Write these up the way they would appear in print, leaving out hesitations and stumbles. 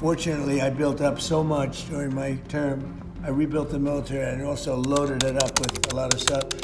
Fortunately, I built up so much during my term. I rebuilt the military and also loaded it up with a lot of stuff.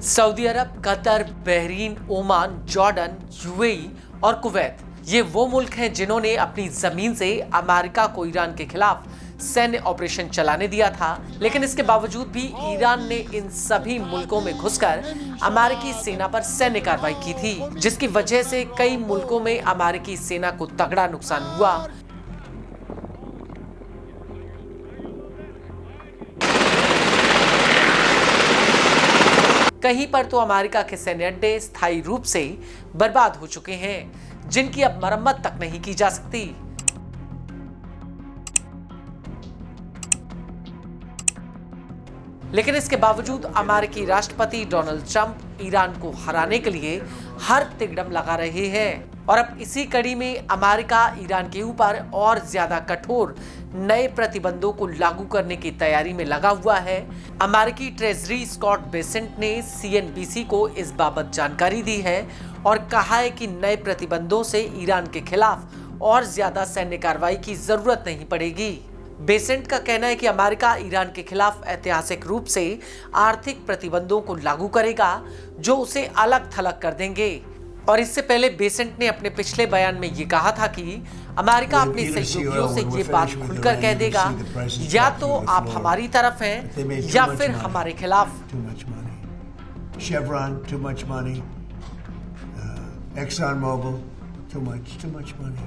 Saudi Arab, Qatar, Bahrain, Oman, Jordan, UAE और Kuwait, ये वो मुल्क हैं जिन्होंने अपनी जमीन से America को ईरान के खिलाफ सैन्य ऑपरेशन चलाने दिया था। लेकिन इसके बावजूद भी ईरान ने इन सभी मुल्कों में घुसकर अमेरिकी सेना पर सैन्य कार्रवाई की थी, जिसकी वजह से कई मुल्कों में अमेरिकी सेना को तगड़ा नुकसान हुआ। कहीं पर तो अमेरिका के सैन्य अड्डे स्थायी रूप से बर्बाद हो चुके हैं, जिनकी अब मरम्मत तक नहीं की जा सकती। लेकिन इसके बावजूद अमेरिकी राष्ट्रपति डोनाल्ड ट्रंप ईरान को हराने के लिए हर तिकड़म लगा रहे हैं और अब इसी कड़ी में अमेरिका ईरान के ऊपर और ज्यादा कठोर नए प्रतिबंधों को लागू करने की तैयारी में लगा हुआ है। अमेरिकी ट्रेजरी स्कॉट बेसेंट ने सीएनबीसी को इस बाबत जानकारी दी है और कहा है कि नए प्रतिबंधों से ईरान के खिलाफ और ज्यादा सैन्य कार्रवाई की जरूरत नहीं पड़ेगी। बेसेंट का कहना है कि अमेरिका ईरान के खिलाफ ऐतिहासिक रूप से आर्थिक प्रतिबंधों को लागू करेगा, जो उसे अलग थलग कर देंगे। और इससे पहले बेसेंट ने अपने पिछले बयान में ये कहा था कि अमेरिका अपने सहयोगियों से ये बात खुलकर कह देगा, या तो आप हमारी तरफ हैं या फिर हमारे खिलाफ। Chevron, too much money. ExxonMobil, too much money.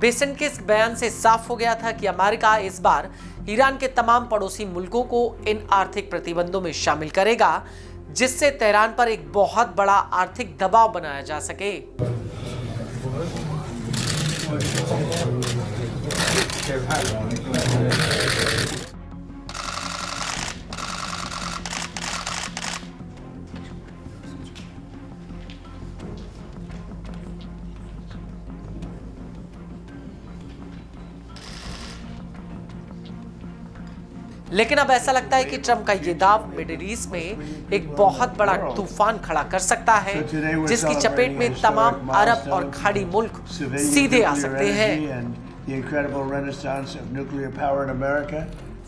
Besant के इस बयान से साफ हो गया था कि अमेरिका इस बार ईरान के तमाम पड़ोसी मुल्कों को इन आर्थिक प्रतिबंधों में शामिल करेगा, जिससे तेहरान पर एक बहुत बड़ा आर्थिक दबाव बनाया जा सके। लेकिन अब ऐसा लगता है कि ट्रंप का ये दाव मिडिल ईस्ट में एक बहुत बड़ा तूफान खड़ा कर सकता है, जिसकी चपेट में तमाम अरब और खाड़ी मुल्क सीधे आ सकते हैं।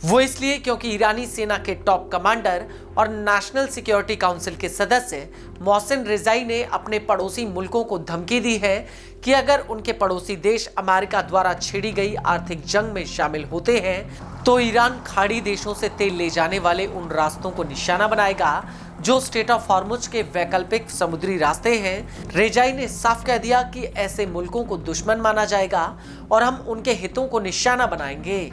वो इसलिए क्योंकि ईरानी सेना के टॉप कमांडर और नेशनल सिक्योरिटी काउंसिल के सदस्य मोहसिन रिजाई ने अपने पड़ोसी मुल्कों को धमकी दी है कि अगर उनके पड़ोसी देश अमेरिका द्वारा छेड़ी गई आर्थिक जंग में शामिल होते हैं तो ईरान खाड़ी देशों से तेल ले जाने वाले उन रास्तों को निशाना बनाएगा जो स्ट्रेट ऑफ हॉर्मुज के वैकल्पिक समुद्री रास्ते हैं। रेजाई ने साफ कह दिया कि ऐसे मुल्कों को दुश्मन माना जाएगा और हम उनके हितों को निशाना बनाएंगे।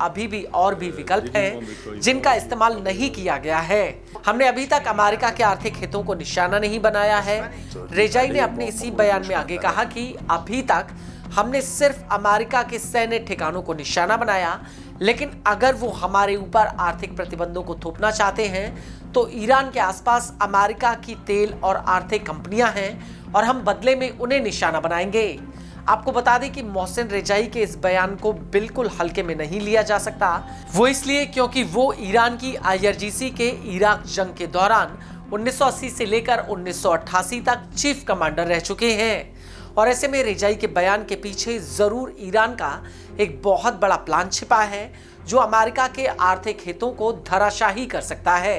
अभी भी और भी विकल्प हैं जिनका इस्तेमाल नहीं किया गया है। हमने अभी तक अमेरिका के आर्थिक हितों को निशाना नहीं बनाया है। रेजाई ने अपने इसी बयान में आगे कहा कि अभी तक हमने सिर्फ अमेरिका के सैन्य ठिकानों को निशाना बनाया, लेकिन अगर वो हमारे ऊपर आर्थिक प्रतिबंधों को थोपना चाहते हैं तो ईरान के आसपास अमेरिका की तेल और आर्थिक कंपनियां हैं और हम बदले में उन्हें निशाना बनाएंगे। आपको बता दें कि मोहसिन रेजाई के इस बयान को बिल्कुल हल्के में नहीं लिया जा सकता। वो इसलिए क्योंकि वो ईरान की IRGC के इराक जंग के दौरान 1980 से लेकर 1988 तक चीफ कमांडर रह चुके हैं और ऐसे में रेजाई के बयान के पीछे जरूर ईरान का एक बहुत बड़ा प्लान छिपा है जो अमेरिका के आर्थिक हितों को धराशाही कर सकता है।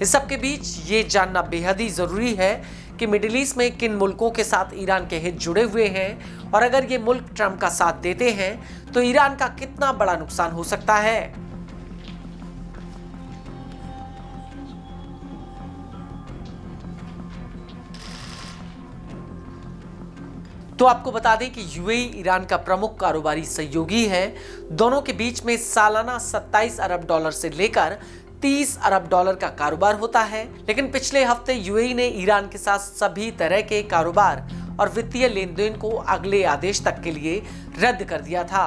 इस सब के बीच ये जानना बेहद ही जरूरी है कि मिडिल ईस्ट में किन मुल्कों के साथ ईरान के हित जुड़े हुए हैं और अगर ये मुल्क ट्रंप का साथ देते हैं तो ईरान का कितना बड़ा नुकसान हो सकता है। तो आपको बता दें कि यूएई ईरान का प्रमुख कारोबारी सहयोगी है। दोनों के बीच में सालाना 27 अरब डॉलर से लेकर 30 अरब डॉलर का कारोबार होता है। लेकिन पिछले हफ्ते यूएई ने ईरान के साथ सभी तरह के कारोबार और वित्तीय लेन देन को अगले आदेश तक के लिए रद्द कर दिया था।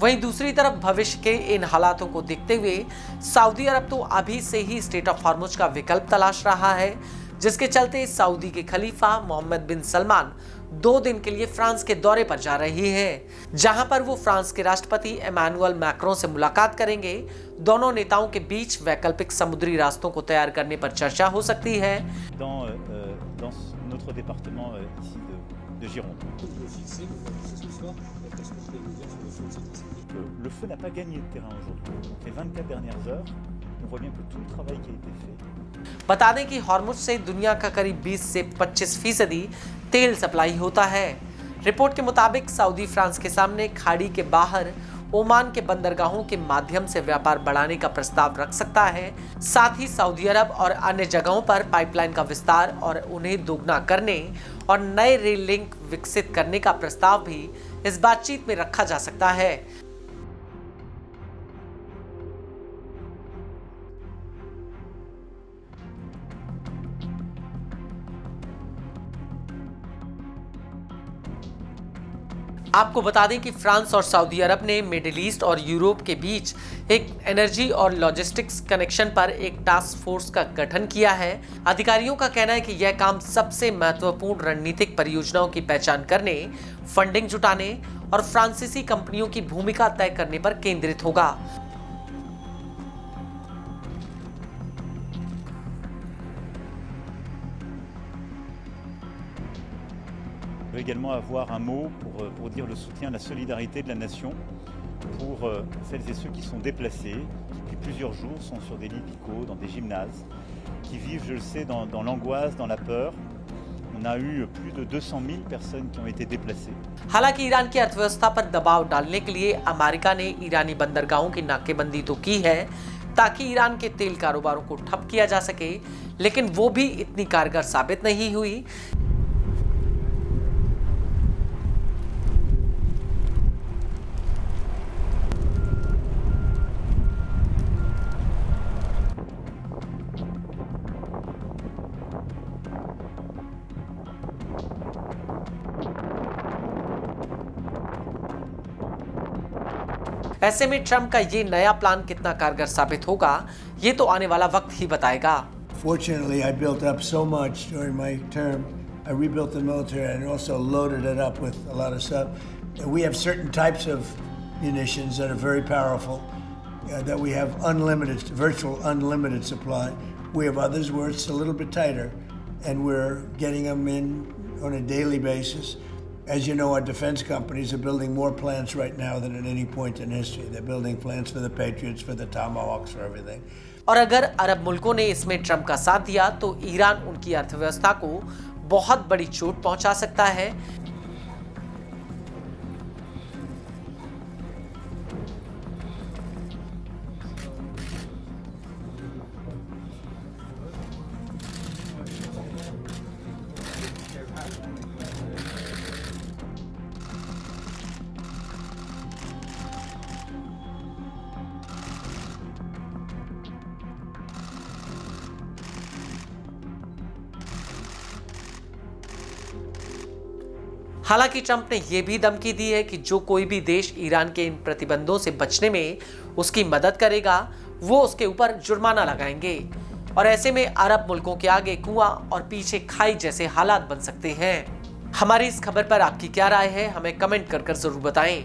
वहीं दूसरी तरफ भविष्य के इन हालातों को देखते हुए सऊदी अरब तो अभी से ही स्टेट ऑफ हॉर्मुज का विकल्प तलाश रहा है, जिसके चलते सऊदी के खलीफा मोहम्मद बिन सलमान 2 दिन के लिए फ्रांस के दौरे पर जा रही हैं, जहां पर वो फ्रांस के राष्ट्रपति इमैनुअल मैक्रों से मुलाकात करेंगे। दोनों नेताओं के बीच वैकल्पिक समुद्री रास्तों को तैयार करने पर चर्चा हो सकती है। Dans notre département ici de Gironde. Le feu n'a pas gagné de terrain aujourd'hui. Les 24 dernières heures, on voit bien que tout le travail qui a été fait. बता दें कि हॉर्मुज से दुनिया का करीब 20 से 25% तेल सप्लाई होता है। रिपोर्ट के मुताबिक सऊदी फ्रांस के सामने खाड़ी के बाहर ओमान के बंदरगाहों के माध्यम से व्यापार बढ़ाने का प्रस्ताव रख सकता है। साथ ही सऊदी अरब और अन्य जगहों पर पाइपलाइन का विस्तार और उन्हें दोगुना करने और नए रेल लिंक विकसित करने का प्रस्ताव भी इस बातचीत में रखा जा सकता है। आपको बता दें कि फ्रांस और सऊदी अरब ने मिडिल ईस्ट और यूरोप के बीच एक एनर्जी और लॉजिस्टिक्स कनेक्शन पर एक टास्क फोर्स का गठन किया है। अधिकारियों का कहना है कि यह काम सबसे महत्वपूर्ण रणनीतिक परियोजनाओं की पहचान करने, फंडिंग जुटाने और फ्रांसीसी कंपनियों की भूमिका तय करने पर केंद्रित होगा। On veut également avoir un mot pour dire le soutien, la solidarité de la nation pour celles et ceux qui sont déplacés, qui depuis plusieurs jours sont sur des lits médicaux, dans des gymnases, qui vivent, je le sais, dans l'angoisse, dans la peur. On a eu plus de 200 000 personnes qui ont été déplacées. हालांकि Iran की अर्थव्यवस्था पर दबाव डालने के लिए America ने ईरानी बंदरगाहों की नाकेबंदी तो की है ताकि ईरान के तेल कारोबारों को ठप किया जा सके, लेकिन वो भी इतनी कारगर साबित नहीं हुई। ऐसे में ट्रंप का ये नया प्लान कितना कारगर साबित होगा, ये तो आने वाला वक्त ही बताएगा। Fortunately, I built up so much during my term. I rebuilt the military and also loaded it up with a lot of stuff. We have certain types of munitions that are very powerful, that we have unlimited, virtual unlimited supply. We have others where it's a little bit tighter, and we're getting them in on a daily basis. As you know, our defense companies are building more plants right now than at any point in history. They're building plants for the Patriots, for the Tomahawks, for everything. और अगर अरब मुल्कों ने इसमें Trump का साथ दिया तो Iran उनकी अर्थव्यवस्था को बहुत बड़ी चोट पहुंचा सकता है। हालांकि ट्रंप ने यह भी धमकी दी है कि जो कोई भी देश ईरान के इन प्रतिबंधों से बचने में उसकी मदद करेगा वो उसके ऊपर जुर्माना लगाएंगे और ऐसे में अरब मुल्कों के आगे कुआं और पीछे खाई जैसे हालात बन सकते हैं। हमारी इस खबर पर आपकी क्या राय है, हमें कमेंट कर जरूर बताएं।